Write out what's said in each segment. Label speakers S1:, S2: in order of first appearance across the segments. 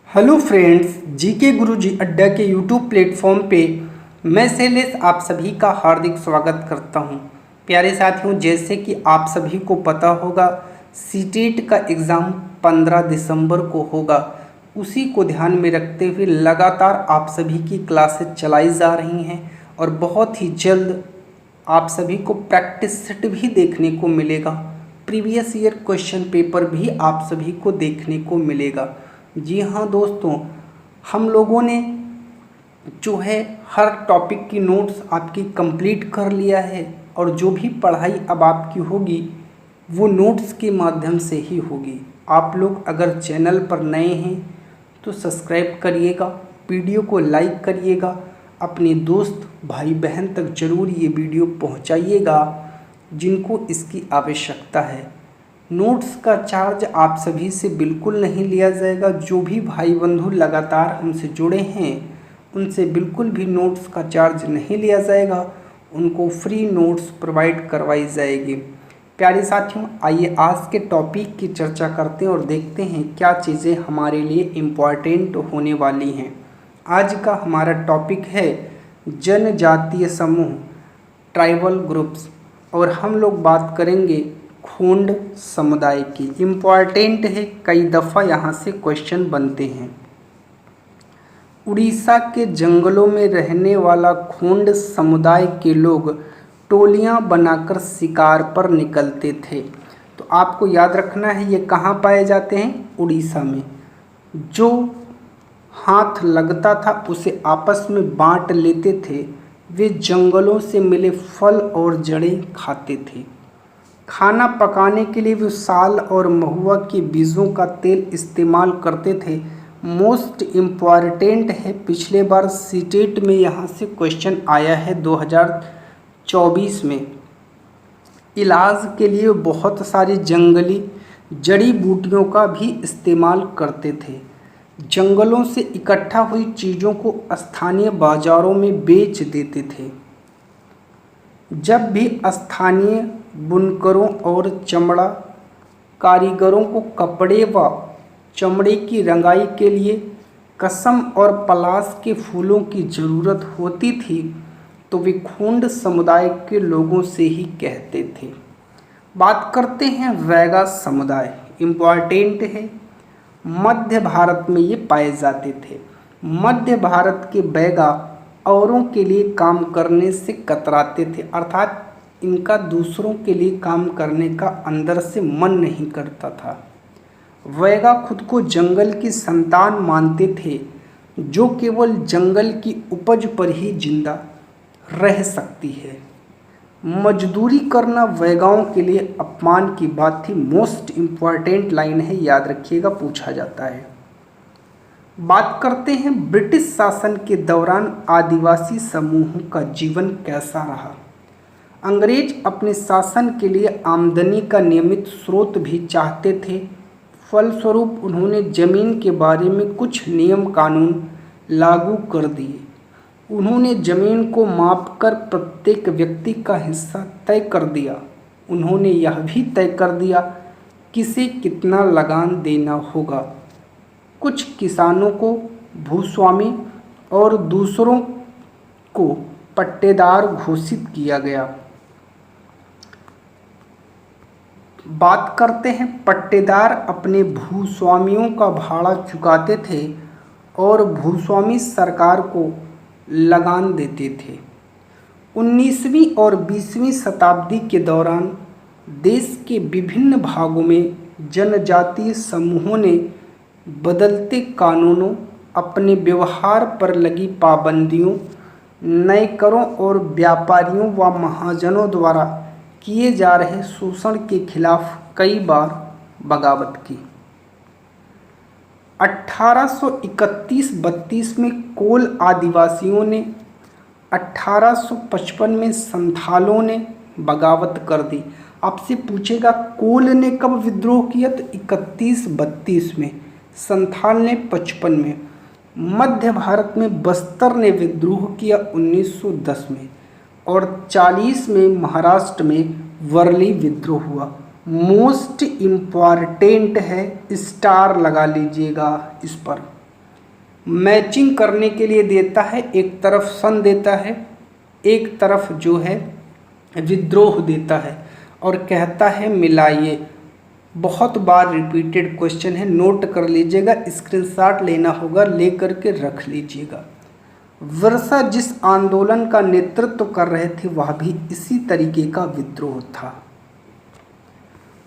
S1: Hello friends, GK गुरुजी अड्डा के YouTube platform पे मैं शैलेश आप सभी का हार्दिक स्वागत करता हूं। प्यारे साथियों, जैसे कि आप सभी को पता होगा सीटेट का एग्ज़ाम 15 दिसंबर को होगा। उसी को ध्यान में रखते हुए लगातार आप सभी की क्लासेस चलाई जा रही हैं और बहुत ही जल्द आप सभी को प्रैक्टिस सेट भी देखने को मिलेगा। प्रीवियस ईयर क्वेश्चन पेपर भी आप सभी को देखने को मिलेगा। जी हाँ दोस्तों, हम लोगों ने जो है हर टॉपिक की नोट्स आपकी कंप्लीट कर लिया है और जो भी पढ़ाई अब आपकी होगी वो नोट्स के माध्यम से ही होगी। आप लोग अगर चैनल पर नए हैं तो सब्सक्राइब करिएगा, वीडियो को लाइक करिएगा, अपने दोस्त भाई बहन तक ज़रूर ये वीडियो पहुंचाइएगा जिनको इसकी आवश्यकता है। नोट्स का चार्ज आप सभी से बिल्कुल नहीं लिया जाएगा। जो भी भाई बंधु लगातार हमसे जुड़े हैं उनसे बिल्कुल भी नोट्स का चार्ज नहीं लिया जाएगा, उनको फ्री नोट्स प्रोवाइड करवाई जाएगी। प्यारे साथियों, आइए आज के टॉपिक की चर्चा करते हैं और देखते हैं क्या चीज़ें हमारे लिए इम्पॉर्टेंट होने वाली हैं। आज का हमारा टॉपिक है जनजातीय समूह, ट्राइबल ग्रुप्स, और हम लोग बात करेंगे खोंड समुदाय की। इम्पॉर्टेंट है, कई दफ़ा यहाँ से क्वेश्चन बनते हैं। उड़ीसा के जंगलों में रहने वाला खोंड समुदाय के लोग टोलियाँ बनाकर शिकार पर निकलते थे। तो आपको याद रखना है ये कहाँ पाए जाते हैं? उड़ीसा में। जो हाथ लगता था उसे आपस में बांट लेते थे। वे जंगलों से मिले फल और जड़ें खाते थे। खाना पकाने के लिए वे साल और महुआ के बीजों का तेल इस्तेमाल करते थे। मोस्ट इम्पॉर्टेंट है, पिछले बार सीटेट में यहाँ से क्वेश्चन आया है 2024 में। इलाज के लिए बहुत सारी जंगली जड़ी बूटियों का भी इस्तेमाल करते थे। जंगलों से इकट्ठा हुई चीज़ों को स्थानीय बाज़ारों में बेच देते थे। जब भी स्थानीय बुनकरों और चमड़ा कारीगरों को कपड़े व चमड़े की रंगाई के लिए कसम और पलाश के फूलों की ज़रूरत होती थी तो वे खोंड समुदाय के लोगों से ही कहते थे। बात करते हैं वैगा समुदाय। इम्पॉर्टेंट है, मध्य भारत में ये पाए जाते थे। मध्य भारत के बैगा औरों के लिए काम करने से कतराते थे, अर्थात इनका दूसरों के लिए काम करने का अंदर से मन नहीं करता था। वैगा खुद को जंगल की संतान मानते थे जो केवल जंगल की उपज पर ही जिंदा रह सकती है। मजदूरी करना वैगाओं के लिए अपमान की बात थी। मोस्ट इम्पॉर्टेंट लाइन है, याद रखिएगा, पूछा जाता है। बात करते हैं ब्रिटिश शासन के दौरान आदिवासी समूहों का जीवन कैसा रहा। अंग्रेज अपने शासन के लिए आमदनी का नियमित स्रोत भी चाहते थे। फलस्वरूप उन्होंने जमीन के बारे में कुछ नियम कानून लागू कर दिए। उन्होंने जमीन को मापकर प्रत्येक व्यक्ति का हिस्सा तय कर दिया। उन्होंने यह भी तय कर दिया किसे कितना लगान देना होगा। कुछ किसानों को भूस्वामी और दूसरों को पट्टेदार घोषित किया गया। बात करते हैं, पट्टेदार अपने भूस्वामियों का भाड़ा चुकाते थे और भूस्वामी सरकार को लगान देते थे। 19वीं और 20वीं शताब्दी के दौरान देश के विभिन्न भागों में जनजातीय समूहों ने बदलते कानूनों, अपने व्यवहार पर लगी पाबंदियों, नए करों और व्यापारियों व महाजनों द्वारा किए जा रहे शोषण के खिलाफ कई बार बगावत की। 1831-32 में कोल आदिवासियों ने, 1855 में संथालों ने बगावत कर दी। आपसे पूछेगा कोल ने कब विद्रोह किया, तो 31-32 में, संथाल ने 55 में। मध्य भारत में बस्तर ने विद्रोह किया 1910 में और 40 में महाराष्ट्र में वर्ली विद्रोह हुआ। मोस्ट इम्पॉर्टेंट है, स्टार लगा लीजिएगा इस पर। मैचिंग करने के लिए देता है, एक तरफ सन देता है, एक तरफ जो है विद्रोह देता है और कहता है मिलाइए। बहुत बार रिपीटेड क्वेश्चन है, नोट कर लीजिएगा, स्क्रीनशॉट लेना होगा, ले करके रख लीजिएगा। वर्षा जिस आंदोलन का नेतृत्व कर रहे थे वह भी इसी तरीके का विद्रोह था।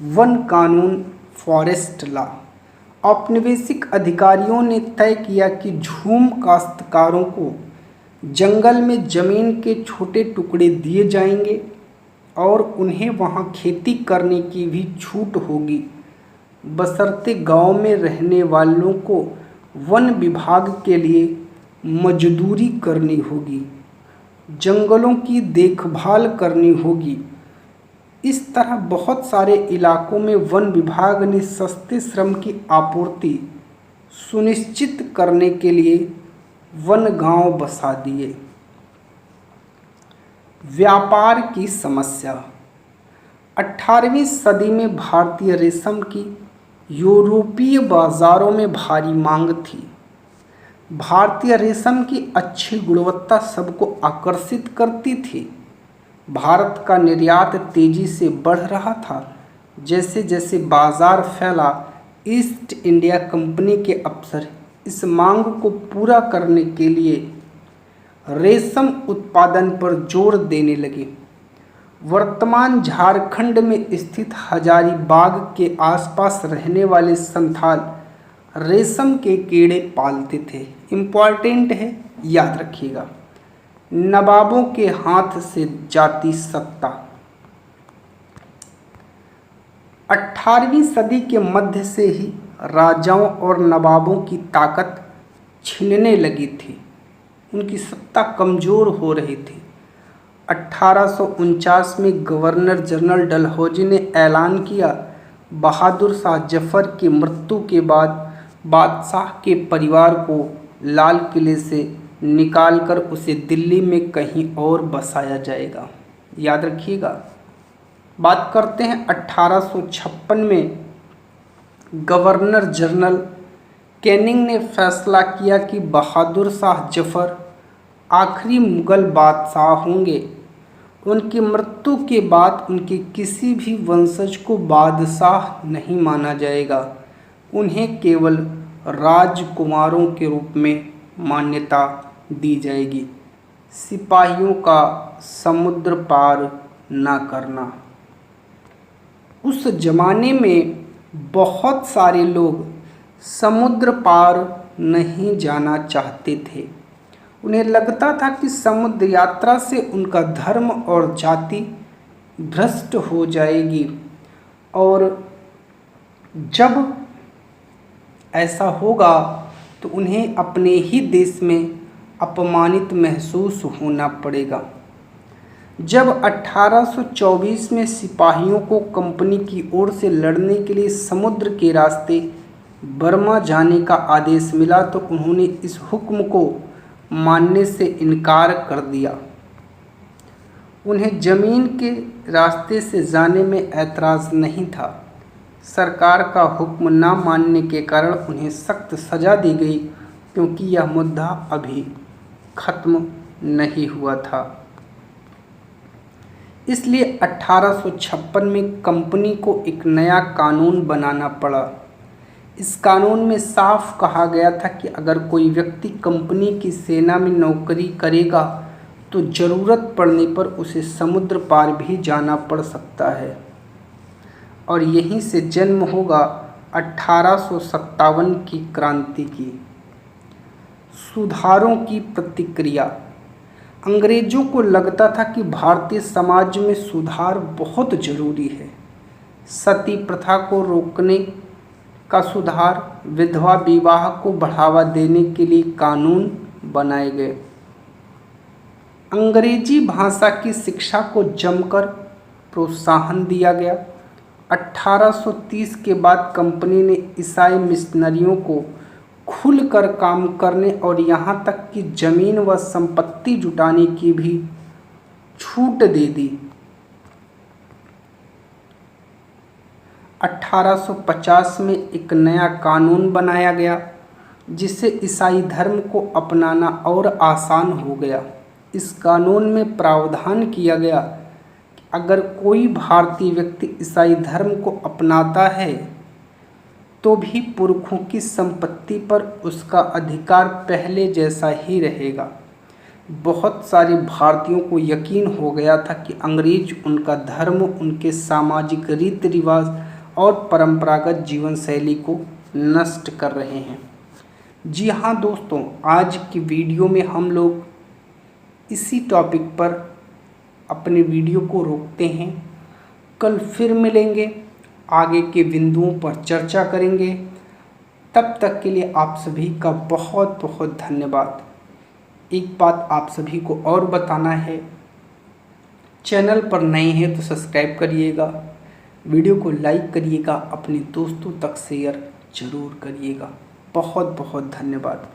S1: वन कानून, फॉरेस्ट लॉ। औपनिवेशिक अधिकारियों ने तय किया कि झूम काश्तकारों को जंगल में जमीन के छोटे टुकड़े दिए जाएंगे और उन्हें वहां खेती करने की भी छूट होगी, बशर्ते गांव में रहने वालों को वन विभाग के लिए मजदूरी करनी होगी, जंगलों की देखभाल करनी होगी। इस तरह बहुत सारे इलाकों में वन विभाग ने सस्ते श्रम की आपूर्ति सुनिश्चित करने के लिए वन गांव बसा दिए। व्यापार की समस्या। 18वीं सदी में भारतीय रेशम की यूरोपीय बाजारों में भारी मांग थी। भारतीय रेशम की अच्छी गुणवत्ता सबको आकर्षित करती थी। भारत का निर्यात तेजी से बढ़ रहा था। जैसे जैसे बाजार फैला, ईस्ट इंडिया कंपनी के अफसर इस मांग को पूरा करने के लिए रेशम उत्पादन पर जोर देने लगे। वर्तमान झारखंड में स्थित हजारीबाग के आसपास रहने वाले संथाल रेशम के कीड़े पालते थे। इम्पॉर्टेंट है, याद रखिएगा। नवाबों के हाथ से जाती सत्ता। 18वीं सदी के मध्य से ही राजाओं और नवाबों की ताकत छिनने लगी थी, उनकी सत्ता कमज़ोर हो रही थी। 1849 में गवर्नर जनरल डलहौजी ने ऐलान किया, बहादुर शाह जफर की मृत्यु के बाद बादशाह के परिवार को लाल किले से निकालकर उसे दिल्ली में कहीं और बसाया जाएगा। याद रखिएगा। बात करते हैं 1856 में गवर्नर जनरल कैनिंग ने फैसला किया कि बहादुर शाह जफर आखिरी मुगल बादशाह होंगे। उनकी मृत्यु के बाद उनके किसी भी वंशज को बादशाह नहीं माना जाएगा, उन्हें केवल राजकुमारों के रूप में मान्यता दी जाएगी। सिपाहियों का समुद्र पार ना करना। उस जमाने में बहुत सारे लोग समुद्र पार नहीं जाना चाहते थे। उन्हें लगता था कि समुद्र यात्रा से उनका धर्म और जाति भ्रष्ट हो जाएगी और जब ऐसा होगा तो उन्हें अपने ही देश में अपमानित महसूस होना पड़ेगा। जब 1824 में सिपाहियों को कंपनी की ओर से लड़ने के लिए समुद्र के रास्ते बर्मा जाने का आदेश मिला तो उन्होंने इस हुक्म को मानने से इनकार कर दिया। उन्हें जमीन के रास्ते से जाने में ऐतराज़ नहीं था। सरकार का हुक्म न मानने के कारण उन्हें सख्त सज़ा दी गई, क्योंकि यह मुद्दा अभी खत्म नहीं हुआ था। इसलिए 1856 में कंपनी को एक नया कानून बनाना पड़ा। इस कानून में साफ कहा गया था कि अगर कोई व्यक्ति कंपनी की सेना में नौकरी करेगा तो ज़रूरत पड़ने पर उसे समुद्र पार भी जाना पड़ सकता है। और यहीं से जन्म होगा 1857 की क्रांति की। सुधारों की प्रतिक्रिया। अंग्रेजों को लगता था कि भारतीय समाज में सुधार बहुत ज़रूरी है। सती प्रथा को रोकने का सुधार, विधवा विवाह को बढ़ावा देने के लिए कानून बनाए गए। अंग्रेजी भाषा की शिक्षा को जमकर प्रोत्साहन दिया गया। 1830 के बाद कंपनी ने ईसाई मिशनरियों को खुलकर काम करने और यहाँ तक कि जमीन व संपत्ति जुटाने की भी छूट दे दी। 1850 में एक नया कानून बनाया गया। जिससे ईसाई धर्म को अपनाना और आसान हो गया। इस कानून में प्रावधान किया गया कि अगर कोई भारतीय व्यक्ति ईसाई धर्म को अपनाता है तो भी पुरखों की संपत्ति पर उसका अधिकार पहले जैसा ही रहेगा। बहुत सारे भारतीयों को यकीन हो गया था कि अंग्रेज उनका धर्म, उनके सामाजिक रीति रिवाज और परंपरागत जीवन शैली को नष्ट कर रहे हैं। जी हाँ दोस्तों, आज की वीडियो में हम लोग इसी टॉपिक पर अपने वीडियो को रोकते हैं। कल फिर मिलेंगे, आगे के बिंदुओं पर चर्चा करेंगे। तब तक के लिए आप सभी का बहुत बहुत धन्यवाद। एक बात आप सभी को और बताना है, चैनल पर नए हैं तो सब्सक्राइब करिएगा, वीडियो को लाइक करिएगा, अपने दोस्तों तक शेयर जरूर करिएगा। बहुत बहुत धन्यवाद।